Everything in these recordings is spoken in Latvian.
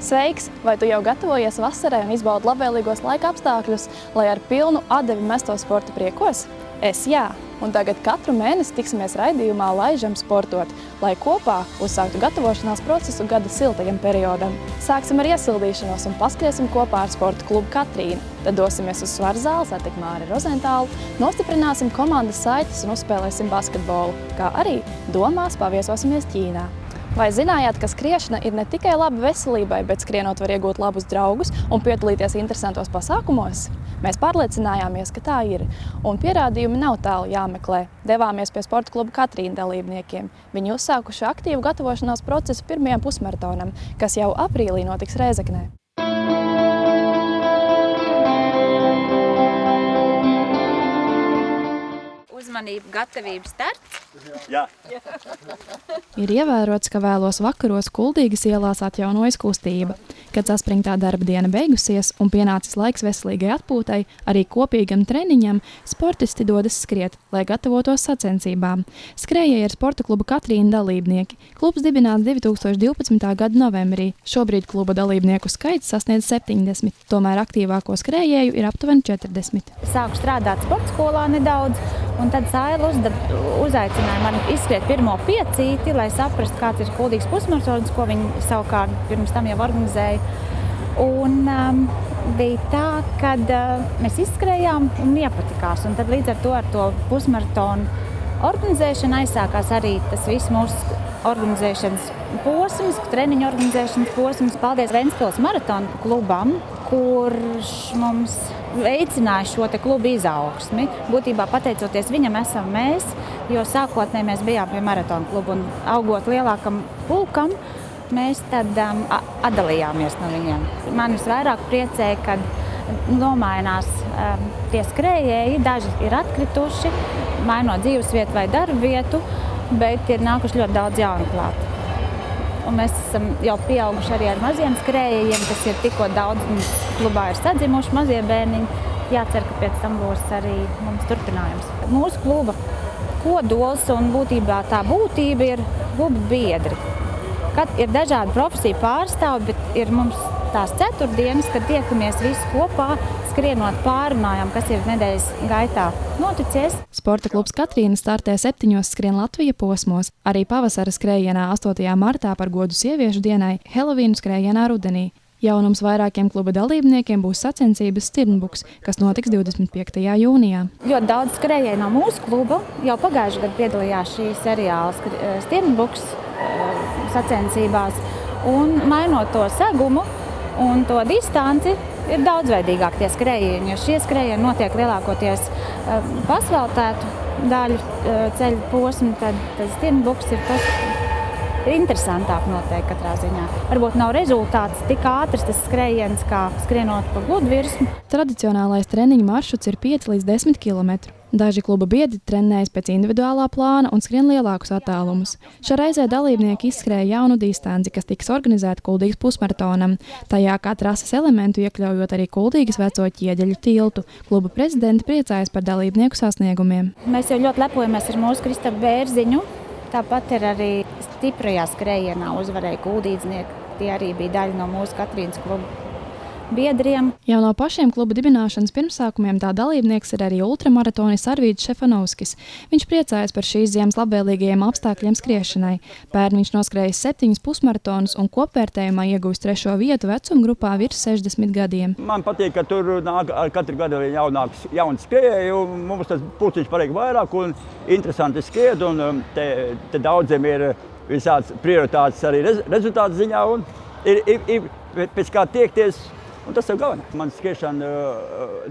Sveiks! Vai tu jau gatavojies vasarai un izbaudi labvēlīgos laika apstākļus, lai ar pilnu atdevi mesto sporta priekos? Es jā! Un tagad katru mēnesi tiksimies raidījumā Laižam sportot, lai kopā uzsāktu gatavošanās procesu gada siltajam periodam. Sāksim ar iesildīšanos un paskriesim kopā ar sporta klubu Katrīna. Tad dosimies uz Svarzāli, satiksim Māri Rozentālu, nostiprināsim komandas saites un uzspēlēsim basketbolu, kā arī domās paviesosimies Ķīnā. Vai zinājāt, ka skriešana ir ne tikai laba veselībai, bet skrienot var iegūt labus draugus un piedalīties interesantos pasākumos? Mēs pārliecinājāmies, ka tā ir, un pierādījumi nav tālu jāmeklē. Devāmies pie sporta kluba Katrīna dalībniekiem. Viņi uzsākuši aktīvu gatavošanās procesu pirmajam pusmaratonam, kas jau aprīlī notiks Rēzeknē. Uzmanība, gatavība, starts. Jā. Ir ievērots, ka vēlos vakaros Kuldīgas ielās atjaunojas kustība. Kad saspringtā darba diena beigusies un pienācis laiks veselīgai atpūtai, arī kopīgam treniņam, sportisti dodas skriet, lai gatavotos sacensībām. Skrējēji ir sporta kluba Katrīna dalībnieki. Klubs dibināts 2012. gada novembrī. Šobrīd kluba dalībnieku skaits sasniedz 70, tomēr aktīvāko skrējēju ir aptuveni 40. Sāku strādāt sporta skolā nedaudz, un tad Saila uzaicināja mani izskriet pirmo piecīti, lai saprastu, kāds ir Kuldīgas pusmaratons, ko viņi savukārt pirms tam jau organizēja. Un bija tā, kad mēs izskrējām un iepatikās. Un tad līdz ar to pusmaratonu organizēšanu aizsākās arī tas viss mūsu organizēšanas posms, treniņu organizēšanas posms. Paldies Ventspils maratonu klubam, kurš mums veicināja šo te klubu izaugsmi. Būtībā pateicoties viņam esam mēs, jo sākotnēji mēs bijām pie maratonu klubu un augot lielākam pulkam, mēs tad atdalījāmies no viņiem. Man visvairāk priecēja, kad nomainās tie skrējēji, daži ir atkrituši, mainot dzīvesvietu vai darba vietu, bet ir nākuši ļoti daudz jaunu klāt. Un mēs esam jau pieauguši arī ar maziem skrējējiem, kas ir tikko daudz klubā ir sadzimuši mazie bērniņi. Jācer, ka pēc tam būs arī mums turpinājums. Mūsu kluba kodols un būtībā tā būtība ir kluba biedri. Kad ir dažādi profesiju pārstāvi, bet ir mums tās ceturtdienas, kad tiekamies visi kopā, skrienot pārunājam, kas ir nedēļas gaitā noticies. Sporta klubs Katrīna startē 7 skrien Latvija posmos, arī pavasara skrējienā 8. martā par godu sieviešu dienai, Helovīnu skrējienā rudenī. Jaunums vairākiem kluba dalībniekiem būs sacensības Stirnbuks, kas notiks 25. jūnijā. Ļoti daudz skrējēju no mūsu kluba jau pagājušajā gadā piedalījās šī seriāla Stirnbuks sacensībās. Un mainot to segumu un to distanci, ir daudzveidīgāk tie skrējieni, jo šie skrējieni notiek lielākoties pasveltētu daļu ceļu posmu, tad Stirnbuks ir tas interesantāk noteikti katrā ziņā. Varbūt nav rezultāts tik ātrs tas skrējiens, kā skrienot pa gludu virsmu. Tradicionālais treniņu maršruts ir 5 līdz 10 km. Daži kluba biedri trenējas pēc individuālā plāna un skrien lielākus attālumus. Šareizē dalībnieki izskrēja jaunu distanci, kas tiks organizēta Kuldīgas pusmaratonam. Tajā kā trases elementu iekļaujot arī Kuldīgas veco ķieģeļu tiltu. Kluba prezidenti priecājas par dalībnieku sasniegumiem. Mēs jau ļoti lepojamies ar mūsu Kristapu Bērziņu. Tāpat ir arī stiprajā skrējienā uzvarēja kuldīdznieki. Tie arī bija daļa no mūsu Katrīnas kluba biedriem. Jau no pašiem kluba dibināšanas pirmsākumiem tā dalībnieks ir arī ultramaratonis Arvīds Šefanovskis. Viņš priecājas par šīs ziemas labvēlīgajiem apstākļiem skriešanai. Pērn viņš noskrējis 7 pusmaratonus un kopvērtējumā ieguvis 3. vietu vecuma grupā virs 60 gadiem. Man patīk, ka tur nāk ar katru gadu jauni skrējēji, un mums tas pulciņš paliek vairāk un interesanti skriet, un te daudziem ir visāds prioritātes arī rezultātu ziņā, un ir pēc kā tiekties. Un tas ir galvenais. Man skriešana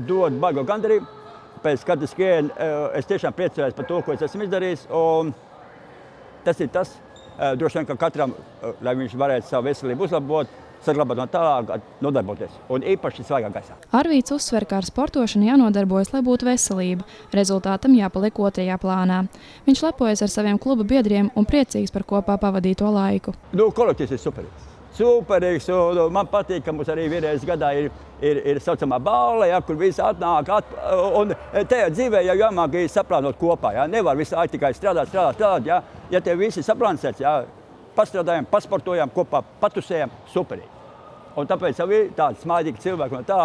dod baigo gandarību. Pēc katra skriena es tiešām priecājos par to, ko es esmu izdarījis. Un tas ir tas, droši vien, ka katram, lai viņš varētu savu veselību uzlabot, saglabāt no tālāk, nodarboties. Un īpaši svaigā gaisā. Arvīds uzsver, ka ar sportošanu jānodarbojas, lai būtu veselība. Rezultātam jāpaliek 2. plānā. Viņš lepojas ar saviem kluba biedriem un priecīgs par kopā pavadīto laiku. Kolektīvs ir superīgs. Superīgs, un man patīk, ka mums arī vienreiz gadā ir saucamā balva, ja, kur visi atnāk. Un tajā dzīvē jau jāmāk saplānot kopā. Ja. Nevar visu tikai strādāt. Ja, te visi saplānsēts, ja, pastrādājam, pasportojam kopā, patusējam, superīgi. Un tāpēc jau ir tādi smaidīgi cilvēki un tā.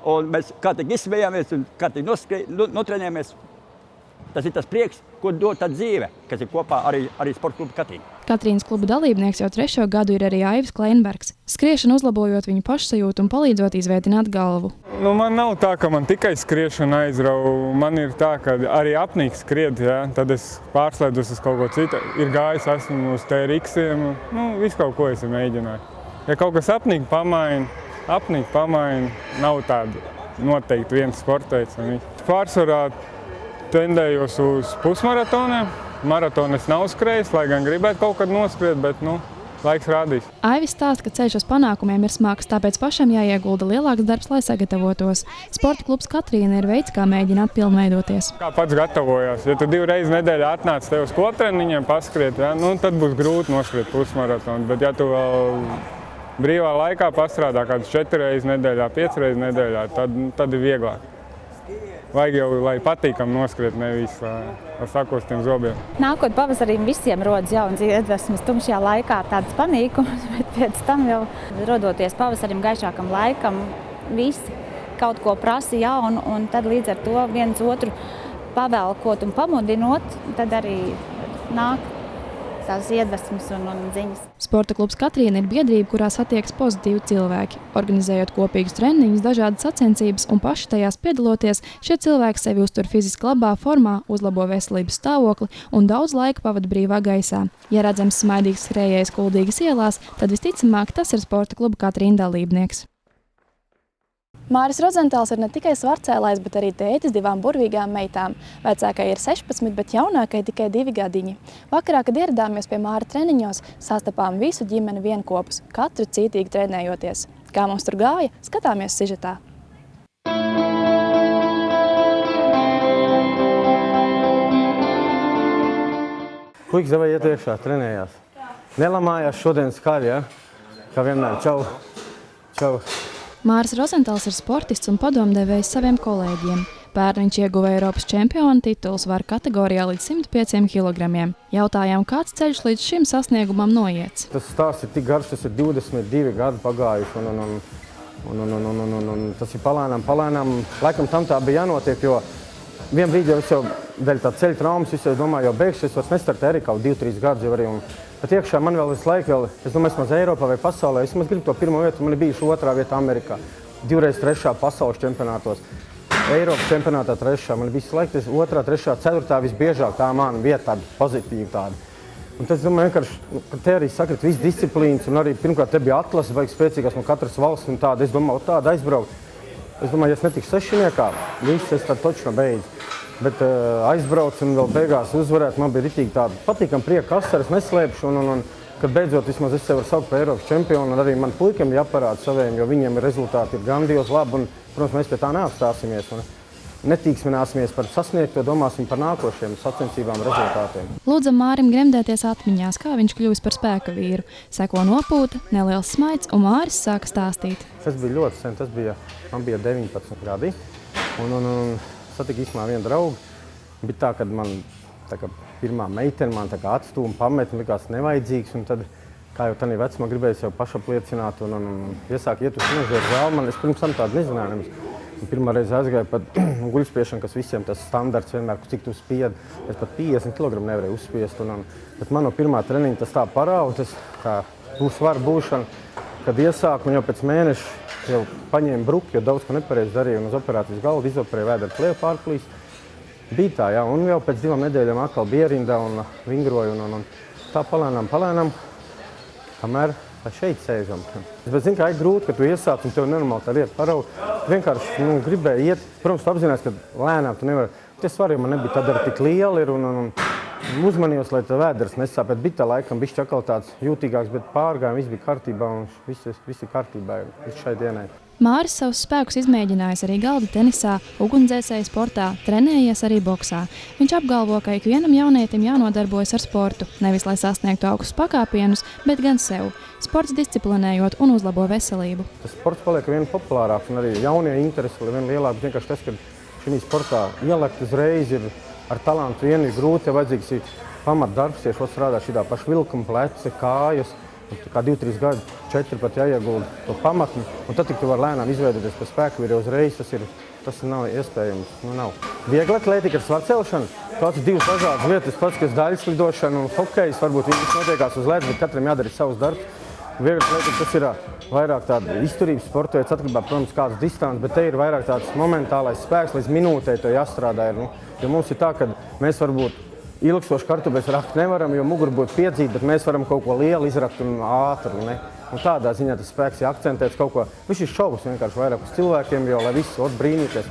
Un mēs katīgi izsmējāmies un katīgi notrenējāmies. Tas ir tas prieks, ko dod tā dzīve, kas ir kopā arī sporta kluba Katrīna. Katrīnas kluba dalībnieks jau 3. gadu ir arī Aivis Kleinbergs. Skriešanu uzlabojot viņu pašsajūtu un palīdzot izveitināt galvu. Man nav tā, ka man tikai skriešana aizrauga. Man ir tā, ka arī apnīk skriet, ja? Tad es pārslēdos uz kaut ko citu. Ir gājis, esmu uz TRX-iem, visu kaut ko esmu mēģinājis. Ja kaut kas apnīk pamaina, nav tāda noteikti viens sporteids. Pārsvarā tendējos uz pusmaratoniem. Maratonu es nav skrējis, lai gan gribētu kaut kad noskriet, bet laiks rādīs. Aivis stāsta, ka ceļš uz panākumiem ir smags, tāpēc pašam jāiegulda lielāks darbs, lai sagatavotos. Sporta klubs Katrīna ir veids, kā mēģināt pilnveidoties. Kā pats gatavojās? Ja tu 2 reizes nedēļā atnāc tev uz skolotreniņiem paskriet, ja? Tad būs grūti noskriet pusmaratonu. Bet ja tu vēl brīvā laikā pastrādā kādus 4 reizes nedēļā, 5 reizes nedēļā, tad ir vieglāk. Vajag jau, lai patīkam noskriet, nevis ar sakostiem zobiem. Nākot pavasarim visiem rodas jauns iedvesmas, tumšajā laikā tāds panīkums, bet pēc tam jau rodoties pavasarim gaišākam laikam, visi kaut ko prasa jaunu, un tad līdz ar to viens otru pavelkot un pamudinot, tad arī nāk tās iedvesmas un ziņas. Sporta klubs Katrīna ir biedrība, kurā satiekas pozitīvi cilvēki. Organizējot kopīgus treniņus, dažādas sacensības un paši tajās piedaloties, šie cilvēki sevi uztur fiziski labā formā, uzlabo veselības stāvokli un daudz laika pavada brīvā gaisā. Ja redzams smaidīgs skrējējs Kuldīgas ielās, tad visticamāk tas ir sporta kluba Katrīna dalībnieks. Māris Rozentāls ir ne tikai svarcēlājs, bet arī tētis 2 burvīgām meitām. Vecākai ir 16, bet jaunākai tikai 2 gadiņi. Vakarā, kad ieradāmies pie Māra treniņos, sastapām visu ģimeni vienkopus, katru cītīgi trenējoties. Kā mums tur gāja, skatāmies sižetā. Puikas vai iet iekšā, trenējās. Nelamājās šodien skaļi, ja? Kā vienmēr. Čau. Čau. Māris Rozentāls ir sportists un padomdevējs saviem kolēģiem. Pērn viņš ieguva Eiropas čempiona titulu svaru kategorijā līdz 105 kg. Jautājām, kāds ceļš līdz šim sasniegumam noiets. Tas stāsts ir tik garš, tas ir 22 gadi pagājuši. Tas ir palēnām. Laikam tam tā bija jānotiek, jo vien brīdī es jau dēļ tā ceļa traumas, es domāju, jau beigšu, es vairs nestartēju arī kaut 2-3 gadus jau arī. Bet iekšā man vēl visu laiku, es domāju, esmu Eiropā vai pasaulē, es gribu to 1. vietu, man ir bijuši 2. vieta Amerikā, 2 reizes 3. pasaules čempionātos, Eiropas čempionātā 3. Man ir visu laiku 2., 3., 4. visbiežāk tā mana vieta, tāda pozitīva tāda. Un tas, domāju, vienkārši, ka te arī sakrit viss disciplīnas, un arī pirmkārt te bija atlase, vajag spēcīgās no katras valsts un tāda, es domāju, tāda aizbraukt. Es domāju, ja es netikšu 6. viss es tad točno beidzu. Bet aizbraucu un vēl beigās uzvarēt, man bija ritīgi tāda patīkam prieka asaras, neslēpšu, un kad beidzot vismaz es sev varu saukt par Eiropas čempionu, un arī man puikiem jāparāda saviem, jo viņiem rezultāti ir grandiozi labi, un, protams, mēs pie tā neapstāsimies. Netīksmināsimies par sasniegto, domāsim par nākošiem sacensībām rezultātiem. Lūdzam Mārim gremdēties atmiņās, kā viņš kļuvis par spēka vīru. Seko nopūta, neliels smaids, un Māris sāka stāstīt. Tas bija ļoti sen, man bija 19 gadi, un satika īstumā vienu draugu. Bija tā, kad man pirmā meitene man atstūma, pamet, un likās nevajadzīgs. Un tad, kā jau tādā vecumā gribēju sev pašapliecināt un iesāku iet uz trenižera zāli. Es pirms tam tādu nezināju. Pirmā reize aizgāju pat guļspiešanu, kas visiem tas standarts vienmēr, cik tu spied. Es pat 50 kg nevarēju uzspiest. Bet man no pirmā treniņa tas tā parauga, tā svaru būšana, kad iesāku, un jau pēc mēneša jau paņēmu bruku, jo daudz ko nepareizi darīju, un uz operācijas galdu izoperēju vēdera plēvu pārplīs. Bija tā, jā, un jau pēc 2 nedēļām atkal bija rindā un vingroju, un tā palēnām, kamēr šeit sēžam. Bet zini, kā ir grūti, ka tu iesāc un tev nenormāli tā lieta parauga. Vienkārši gribēju iet, protams, tu apzinās, ka lēnām tu nevari. Tie svari man nebija tad arī tik lieli ir, un uzmanījos, lai tā vēders nesāp. Bija tā laikam bišķi atkal tāds jūtīgāks, bet pārgājumi, viss bija kārtībā un viss ir kārtībā visu šai dienai. Māris savus spēkus izmēģinājis arī galda tenisā, ugunsdzēsēju sportā, trenējies arī boksā. Viņš apgalvo, ka ikvienam jaunietim jānodarbojas ar sportu, nevis lai sasniegtu augstus pakāpienus, bet gan sev. Sports disciplinējot un uzlabo veselību. Tas sports paliek vien populārāks un arī jaunie interesi vēl vien lielāk. Vienkārši tas, ka šī sportā ielekt uzreiz ir ar talantu vien ir grūti, ja vajadzīgs ir pamatdarbs, ja šo strādā šitā paša vilkuma, pleci, kājas. Kā 2-3 gadi, 4 pat jāiegulda to pamatni, un tad tik tu var lēnām izveidoties pēc spēka vīri uzreiz, tas nav iespējams. Nav. Viegla atlētika ar svarcelšanu, tāds 2 dažādas vietas, pats, kas daļas lidošana un hokejs, varbūt viss notiekās uz ledus, bet katram jādara savus darbus. Viegla atlētika, tas ir vairāk tāda izturības sporta veids, atkarībā, protams, kāds distants, bet te ir vairāk tāds momentālais spēks, līdz minūtei to jāstrādā. Jo mums ir tā, ka mēs varbūt ilgstoši kartupeļus rakt nevaram, jo mugura būtu piedzīta, bet mēs varam kaut ko lielu izrakt un ātru. Un tādā ziņā tas spēks ir akcentēts kaut ko. Viņš ir šovs vienkārši vairāk uz cilvēkiem, jo lai viss brīnīties,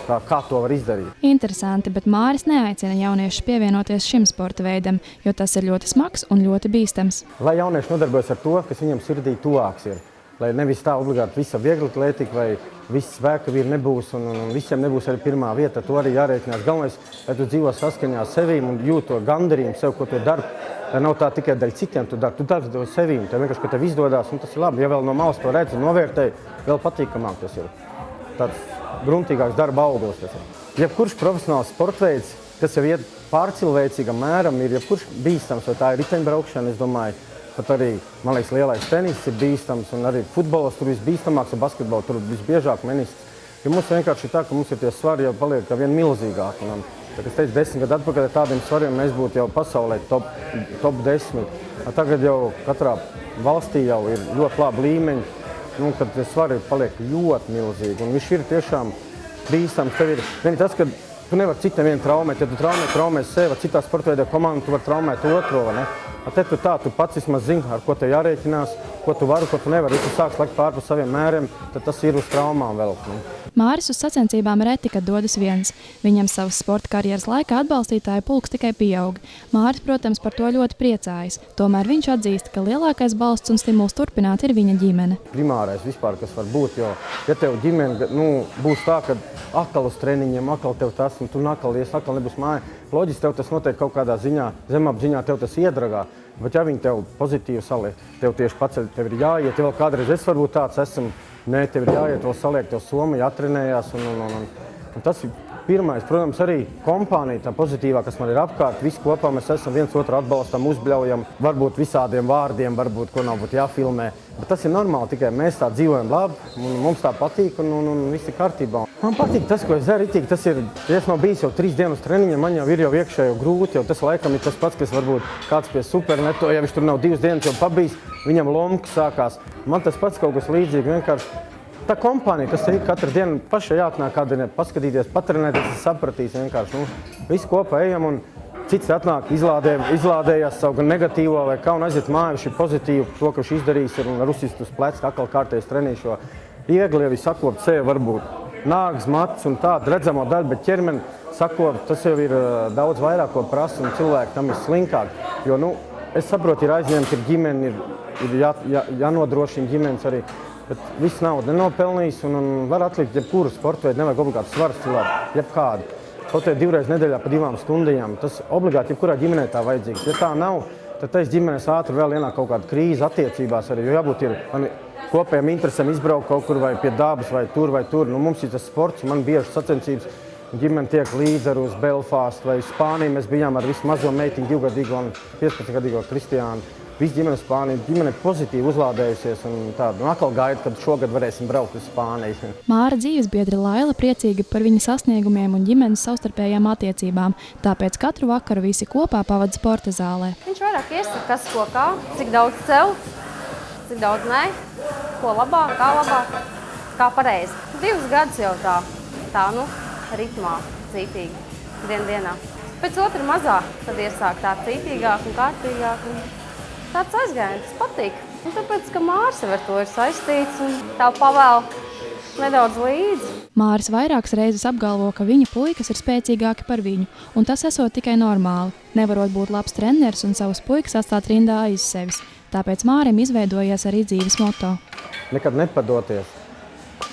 kā to var izdarīt. Interesanti, bet Māris neaicina jauniešus pievienoties šim sporta veidam, jo tas ir ļoti smags un ļoti bīstams. Lai jaunieši nodarbojas ar to, kas viņam sirdī tuvāks ir. Lai nevis tā obligāti visa viegla atlētika vai viss spēka vīri nebūs un visiem nebūs arī pirmā vieta, to arī jārēķinās. Galvenais, lai tu dzīvo saskaņā ar sevīm un jūt to gandarījumu sev, ko tu dari. Lai nav tā tikai daļa citiem, tu dari to sevīm, tev vienkārši, ka tev izdodās, un tas ir labi. Ja vēl no malas to redzi un novērtēji, vēl patīkamāk tas ir. Tāds gruntīgāks darba augurs tas ir. Jebkurš profesionāls sportveids, kas jau iet pārcilvēcīgam mēram, ir jebkurš bīstams, vai tā ir riteņbraukšana, es domāju. Pat arī, man liekas, lielais tenis ir bīstams, un arī futbolos tur visbīstamāks, un basketbolā tur visbiežāk menists. Jo mums vienkārši ir tā, ka mums ir tie svari jau paliek kā vien milzīgāki. Tā, es teicu, 10 gadu atpakaļ ar tādiem svariem mēs būtu jau pasaulē top 10. Tagad jau katrā valstī jau ir ļoti labi līmeņi, kad tie svari paliek ļoti milzīgi. Un viņš ir tiešām bīstams. Tev ir tas, ka tu nevari citam vienu traumēt. Ja tu traumē sevi, citā sportveidā komandu, tu vari traumēt otro, vai ne? Te tu pats vismaz zini, ar ko te jārēķinās, ko tu vari, ko tu nevari. Ja tu sāks lekt pār pa saviem mēriem, tad tas ir uz traumām vēl. Māris uz sacensībām reti, kad dodas viens. Viņam savas sporta karjeras laikā atbalstītāju pulks tikai pieaug. Māris, protams, par to ļoti priecājas. Tomēr viņš atzīst, ka lielākais balsts un stimuls turpināt ir viņa ģimene. Primārais vispār, kas var būt, jo ja tev ģimene būs tā, ka akal uz treniņiem, akal tev tas, un tu nakalies, akal nebūs māja, loģiski tev tas noteikti kaut kādā ziņā, zemapziņā tev tas iedragā. Bet ja viņi tev pozitīvi saliek, tev tieši paceļ, tev ir jāiet, ja vēl kādreiz es varbūt tāds esmu, nē, tev ir jāiet, vēl saliek, tev soma jātrenējās. Un tas ir pirmais, protams, arī kompānija, tā pozitīvā, kas man ir apkārt, visi kopā mēs esam viens otru atbalstam, uzbļaujam, varbūt visādiem vārdiem, varbūt, ko nav būtu jāfilmē. Bet tas ir normāli, tikai mēs tā dzīvojam labi, un mums tā patīk, un viss ir kārtībā. Man patīk tas, ko es daru, tas ir, ja es nav bijis jau 3 dienas treniņā, man jau ir jau iekšējo grūti, jo tas laikam ir tas pats, kas varbūt kāds pie superneto, ja viņš tur nav 2 dienas jau pabijis, viņam lomka sākās. Man tas pats kaut kas līdzīgi, vienkārši tā kompānija, kas ir katru dienu pašai jāatnāk kādreiz paskatīties, patrenēties, es sapratīs vienkārši. Visi kopā ejam un cits atnāk, izlādējās savu gan negatīvo vai kā un aiziet mājā, viņš ir pozitīvi, to, ka viņš izdarījis ir un ar uzsist uz pleca, atkal kārtējis trenīšo. Viegli jau sakopt sevi varbūt nāgas, mats un tādu redzamo daļu, bet ķermeni sakopt, tas jau ir daudz vairāk, ko prasa un cilvēki tam ir slinkāk. Jo, es saprotu, ir aizņemti, ir ģimeni, ir jānodrošina ģimenes arī. Bet viss naudu nenopelnījis un var atlikt jebkuru sportu veidu, nevajag obligāti svaras cilvēku, jebkādu. Kaut vai 2 reizes nedēļā pa 2 stundām, tas obligāti jebkurā ģimenē tā vajadzīgs. Ja tā nav, tad tais ģimenes ātri vēl ienāk kaut kāda krīze attiecībās arī, jo jābūt ir kopējiem interesēm izbraukt kaut kur vai pie dabas vai tur. Mums ir tas sports, man bieži sacensības, ģimene tiek līdzi ar uz Belfāstu vai Spāniju. Mēs bijām ar visu mazo meitiņu, 2-gadīgo un 15-gadīgo Kristiānu. Visi ģimene Spānija, ģimene pozitīvi uzlādējusies un tādu. Un atkal gaida, kad šogad varēsim braukt uz Spāniju. Māra dzīvesbiedre Laila priecīga par viņa sasniegumiem un ģimenes savstarpējām attiecībām. Tāpēc katru vakaru visi kopā pavada sporta zālē. Viņš vairāk iesaka, kas ko kā, cik daudz celt, cik daudz nē, ko labāk, kā pareizi. 2 gadus jau tā ritmā, cītīgi, dienā. Pēc otra mazāk, tad iesāk tā cītīgāk un kārtīgāk. Tāds aizgājiens, tas patīk. Un tāpēc, ka Māris ar to ir saistīts un tā pavēl nedaudz līdzi. Māris vairākas reizes apgalvo, ka viņa puikas ir spēcīgāki par viņu, un tas esot tikai normāli. Nevarot būt labs treneris un savus puikas atstāt rindā aiz sevis. Tāpēc Mārim izveidojies arī dzīves moto. Nekad nepadoties.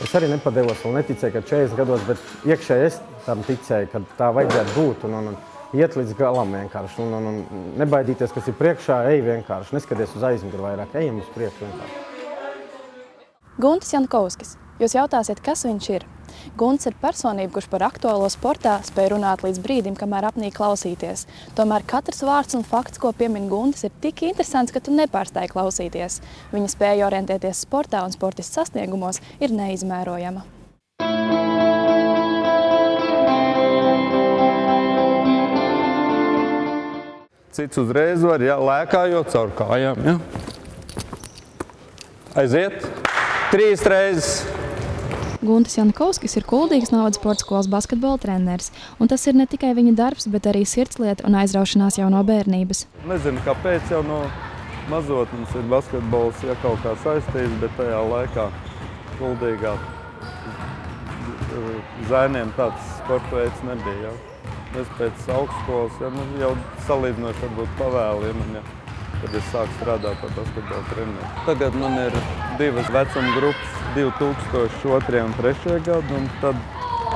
Es arī nepadevos, vēl neticēju, ka 40 gados, bet iekšēji es tam ticēju, ka tā vajadzētu būt. Un iet līdz galam vienkārši. Un nebaidīties, kas ir priekšā, ej vienkārši. Neskaties uz aizmuguri vairāk, ejam uz priekšu vienkārši. Guntis Jankovskis, Jūs jautāsiet, kas viņš ir? Gunts ir personība, kurš par aktuālo sportā spēj runāt līdz brīdim, kamēr apnīk klausīties. Tomēr katrs vārds un fakts, ko piemin Guntis, ir tik interesants, ka tu nepārstāji klausīties. Viņa spēja orientēties sportā un sportistu sasniegumos ir neizmērojama. Cits uzreiz var, lēkājot caur kājām, Aiziet. 3 reizes. Guntis Jankovskis ir Kuldīgas novads sporta skolas basketbola treneris, un tas ir ne tikai viņa darbs, bet arī sirdslieta un aizraušanās jau no bērnības. Nezinu, kāpēc jau no mazotnes ir basketbols, kaut kā saistīts, bet tajā laikā Kuldīgā zēniem tāds sporta veids nebija. Es pēc augstskolas jau salīdzinoši varbūt pavēlu, kad es sāku strādāt par basketbola treneri. Tagad man ir 2 vecuma grupas, 2002. un 2003. gadu, un tad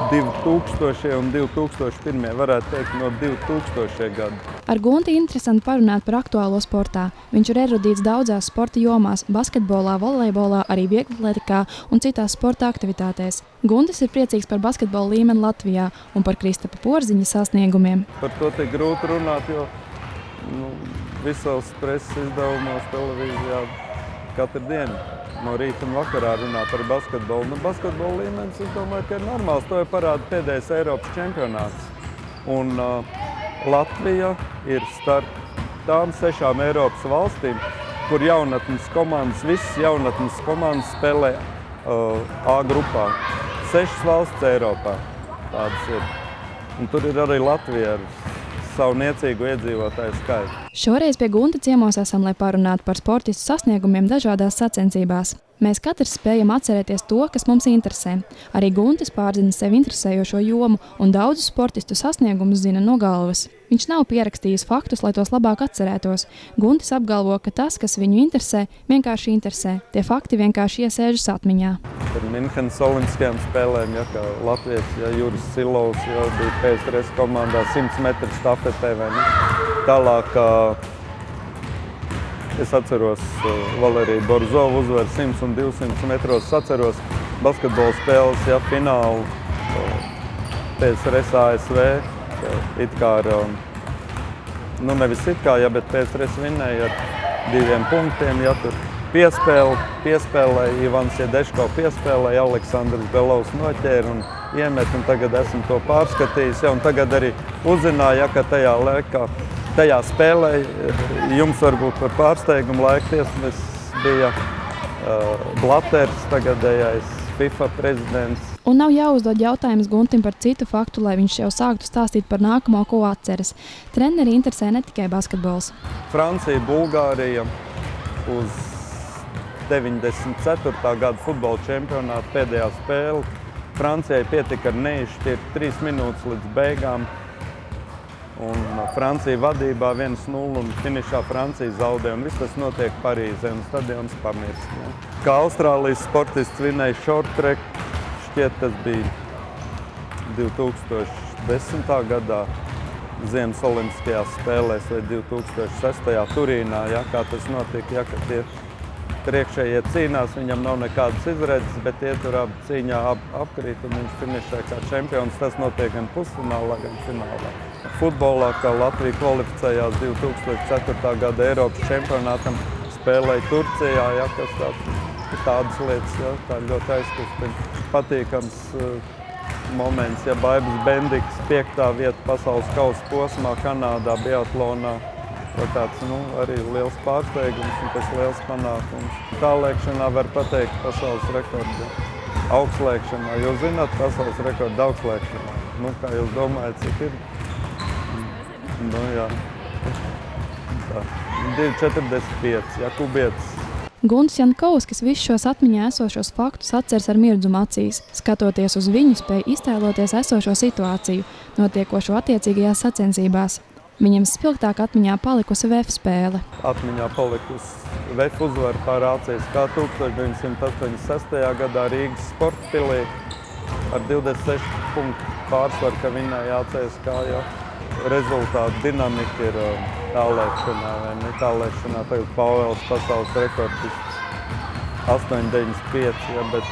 2000. un 2001. varētu teikt no 2000. gadu. Ar Gunti interesanti parunāt par aktuālo sportā. Viņš ir erudīts daudzās sporta jomās – basketbolā, volejbolā, arī vieglatlētikā un citās sporta aktivitātēs. Guntis ir priecīgs par basketbola līmeni Latvijā un par Kristapa Porziņa sasniegumiem. Par to tik grūti runāt, jo visos preses izdevumos, televīzijā katru dienu no rīta un vakarā runā par basketbolu. Basketbola līmenis, es domāju, ka ir normāls. To jau parāda pēdējais Eiropas čempionāts. Un Latvija ir starp tām 6 Eiropas valstīm, kur jaunatnes komandas, visas jaunatnes komandas spēlē A grupā. 6 valsts Eiropā tādas ir. Un tur ir arī Latvija ar savu niecīgu iedzīvotāju skaitu. Šoreiz pie Gunta ciemos esam, lai parunātu par sportistu sasniegumiem dažādās sacensībās. Mēs katrs spējam atcerēties to, kas mums interesē. Arī Guntis pārzina sevi interesējošo jomu un daudzus sportistu sasniegumus zina no galvas. Viņš nav pierakstījis faktus, lai tos labāk atcerētos. Guntis apgalvo, ka tas, kas viņu interesē, vienkārši interesē. Tie fakti vienkārši iesēžas atmiņā. Par Minhenes olimpiskajām spēlēm, kā Latvijas, Juris Silovs bija PSRS komandā 100 metru stafetē, vai ne? Tālāk es atceros Valeriju Borzovu uzvaru 100 un 200 metros. Es atceros basketbola spēles, finālu PSRS ASV. It kā ar, nevis it kā, bet PSRS vinnēja ar 2 punktiem. Tur piespēlēja, Ivans Jedeško piespēlēja, Aleksandrs Belovs noķēra un iemet, un tagad esmu to pārskatījis. Un tagad arī uzzināja, ka tajā spēlē jums varbūt par pārsteigumu laiktiesnes bija Blaters, tagadējais FIFA prezidents. Un nav jāuzdod jautājums Guntim par citu faktu, lai viņš jau sāktu stāstīt par nākamo, ko atceras. Treneri interesē ne tikai basketbols. Francija, Bulgārija uz 94. gada futbola čempionāta pēdējā spēle. Francijai pietika ar neizšķirt 3 minūtes līdz beigām. Un Francija vadībā 1-0 un finišā Francija zaudē. Un viss tas notiek Parīzē un stadions pamirst. Kā Austrālijas sportists vinēja short track, šķiet tas bija 2010. gadā Ziemas olimpiskajās spēlēs vai 2006. Turīnā, kā tas notika, ka tie priekšējie cīnās, viņam nav nekādas izredzes, bet tie tur cīņā apkrīt un viņš finišē kā čempions. Tas notiek gan pusfinālā, gan finālā. Futbolā, kā Latvija kvalificējās 2004. gada Eiropas čempionātam, spēlēja Turcijā, kas tādas lietas, tā ļoti aizkustina. Patīkams moments, Baibas Bendiks 5. vieta pasaules kausa posmā Kanādā biatlonā. Tāds arī liels pārsteigums un tas liels panākums. Tālēkšanā var pateikt pasaules rekordu. Augstslēkšanā, jūs zināt pasaules rekordu augstslēkšanā. Kā jūs domājat, cik ir? Jā. 2,45, kubietis. Guntis Jankovskis visus šos atmiņā esošos faktus atceras ar mirdzumu acīs. Skatoties uz viņu, spēja iztēloties esošo situāciju, notiekošo attiecīgajās sacensībās. Viņam spilgtāk atmiņā palikusi VF spēle. Atmiņā palikusi VF uzvara pār ACSK 1986. gadā Rīgas sporta pilī ar 26 punktu pārsvaru, ka vinnēja ACSK. Rezultātu dinamika ir tālēkšanā, vai ne? Tālēkšanā tagad Pāvels pasaules rekordists 8,95, bet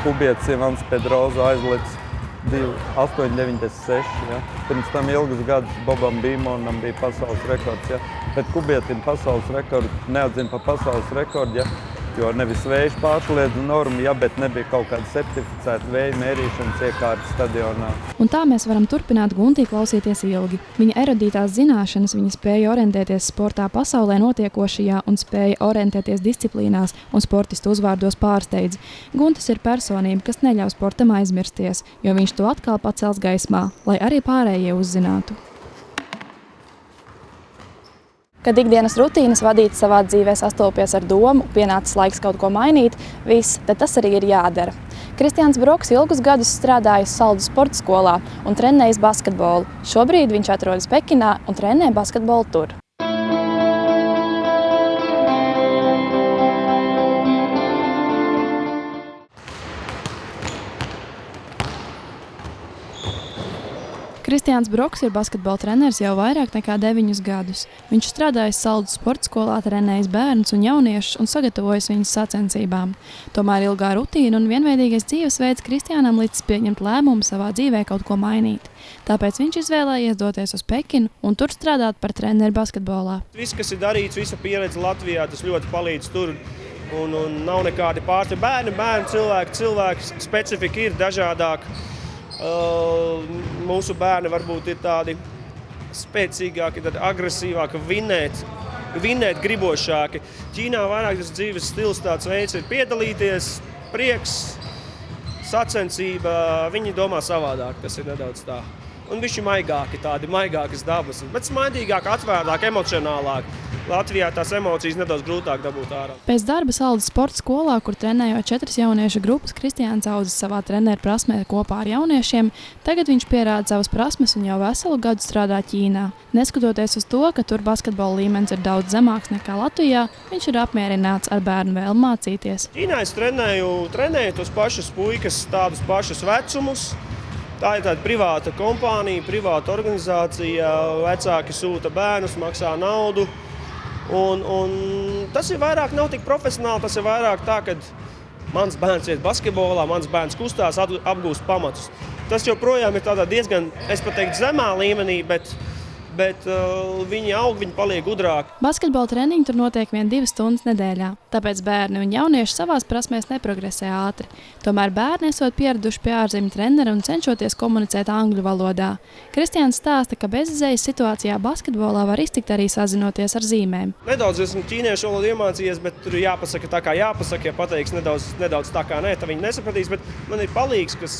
kubietis Ivans Pedroza aizlicis 8,96. Ja. Pirms tam ilgus gadus Bobam Bīmonam bija pasaules rekords. Ja. Bet kubietim pasaules rekordu neatzina par pasaules rekordu, ja. Jo nevis vējš pārsliedz normu, ja, bet nebija kaut kāda certificēta vēja mērīšanas iekārta stadionā. Un tā mēs varam turpināt Guntī klausīties ilgi. Viņa erudītās zināšanas, viņa spēja orientēties sportā pasaulē notiekošajā un spēja orientēties disciplīnās un sportistu uzvārdos pārsteidz. Guntis ir personība, kas neļauj sportam aizmirsties, jo viņš to atkal pacels gaismā, lai arī pārējie uzzinātu. Kad ikdienas rutīnas vadītas savā dzīvē sastopies ar domu, pienācis laiks kaut ko mainīt, tad tas arī ir jādara. Kristiāns Broks ilgus gadus strādājis Saldus sporta skolā un trenējis basketbolu. Šobrīd viņš atrodas Pekinā un trenē basketbolu tur. Kristiāns Broks ir basketbola treneris jau vairāk nekā 9 gadus. Viņš strādājis Saldus sporta skolā, trenējis bērnus un jauniešus un sagatavojis viņus sacensībām. Tomēr ilgā rutīna un vienveidīgais dzīvesveids Kristiānam licis pieņemt lēmumu savā dzīvē kaut ko mainīt. Tāpēc viņš izvēlējies doties uz Pekinu un tur strādāt par treneri basketbolā. Viss, kas ir darīts, visa pieredze Latvijā, tas ļoti palīdz tur. Un nav nekādi pārti. Bērni, cilvēki specifika ir dažādāka. Mūsu bērni varbūt ir tādi spēcīgāki, tādi agresīvāki, vinēt gribošāki. Ķīnā vairāk tas dzīves stils tāds veids ir piedalīties, prieks, sacensība. Viņi domā savādāk, tas ir nedaudz tā. Un bišķi maigāki, tādi maigākas dabas, bet smaidīgāk, atvērtāk, emocionālāk. Latvijā tās emocijas nedaudz grūtāk dabūt ārā. Pēc darba Saldus sporta skolā, kur trenējot 4 jauniešu grupas, Kristiāns audzis savā treneru prasmē kopā ar jauniešiem. Tagad viņš pierāda savas prasmes un jau veselu gadu strādā Ķīnā. Neskatoties uz to, ka tur basketbola līmenis ir daudz zemāks nekā Latvijā, viņš ir apmierināts ar bērnu vēlmi mācīties. Ķīnā es trenēju tos pašus puikas, tādus pašus vecumus. Tā ir tāda privāta kompānija, privāta organizācija, vecāki sūta bērnus, maksā naudu. Un tas ir vairāk, nav tik profesionāli, tas ir vairāk tā, ka mans bērns iet basketbolā, mans bērns kustās, apgūst pamatus. Tas joprojām ir tādā diezgan, es pat teiktu, zemā līmenī, bet viņi aug, viņi paliek gudrāki. Basketbola treniņi tur notiek 2 stundas nedēļā, tāpēc bērni un jaunieši savās prasmēs neprogresē ātri. Tomēr bērni esot pieraduši pie ārzemju trenera un cenšoties komunicēt angļu valodā. Kristiāns stāsta, ka bezizejas situācijā basketbolā var iztikt arī sazinoties ar zīmēm. Nedaudz esmu ķīniešu valodu iemācījies, bet tur jāpasaka tā kā jāpasaka, ja pateiks nedaudz tā kā nē, tā viņi nesapratīs, bet man ir palīgs, kas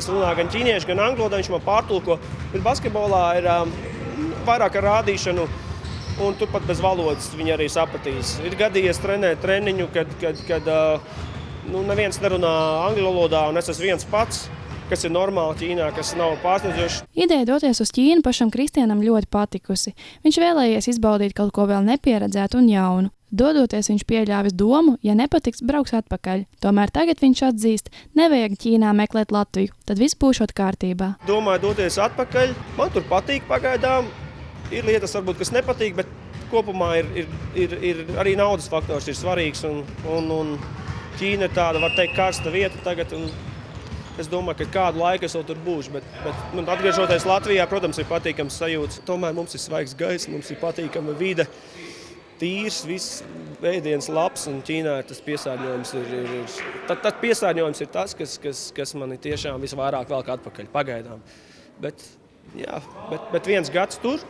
runā gan ķīniešu, gan angļu valodā, viņš man pārtulko. Bet basketbolā ir vairāk ar rādīšanu, un turpat bez valodas viņi arī sapratīs. Ir gadījies trenēt treniņu, kad neviens nerunā angļu valodā, un es esmu viens pats, kas ir normāli Ķīnā, kas nav pārsteidzošs. Ideja doties uz Ķīnu pašam Kristiānam ļoti patikusi. Viņš vēlējies izbaudīt kaut ko vēl nepieredzētu un jaunu. Dodoties viņš pieļāvis domu, ja nepatiks, brauks atpakaļ. Tomēr tagad viņš atzīst, nevajag Ķīnā meklēt Latviju, tad viss būšot kārtībā. Domāju doties atpakaļ, man tur patīk pagaidām. Ir lietas, varbūt, kas nepatīk, bet kopumā ir arī naudas faktors ir svarīgs. Un Ķīna ir tāda, var teikt, karsta vieta tagad. Es domāju, ka kādu laiku es vēl tur būšu. Bet atgriežoties Latvijā, protams, ir patīkams sajūts. Tomēr mums ir svaigs gaiss, mums ir patīkama vide. Tīrs, viss ēdiens labs, un Ķīnā tas piesārņojums ir. Tad piesārņojums ir tas, kas mani tiešām visvairāk velk atpakaļ pagaidām. Bet 1 gads tur.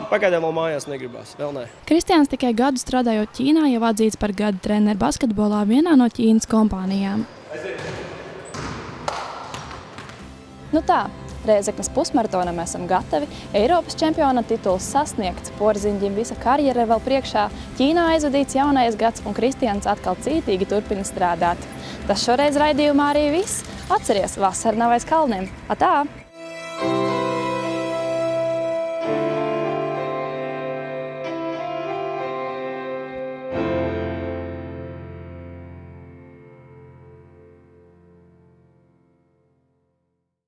Pagaidām vēl mājās negribās, vēl nē. Kristiāns tikai gadu strādājot Ķīnā jau atzīts par gadu treneru basketbolā vienā no Ķīnas kompānijām. Nu tā, Rēzeknes pusmaratonam esam gatavi, Eiropas čempiona tituls sasniegts, Porziņģim visa karjera vēl priekšā, Ķīnā aizvadīts jaunais gads un Kristiāns atkal cītīgi turpina strādāt. Tas šoreiz raidījumā arī viss. Atceries, vasara nav aiz kalniem. Atā!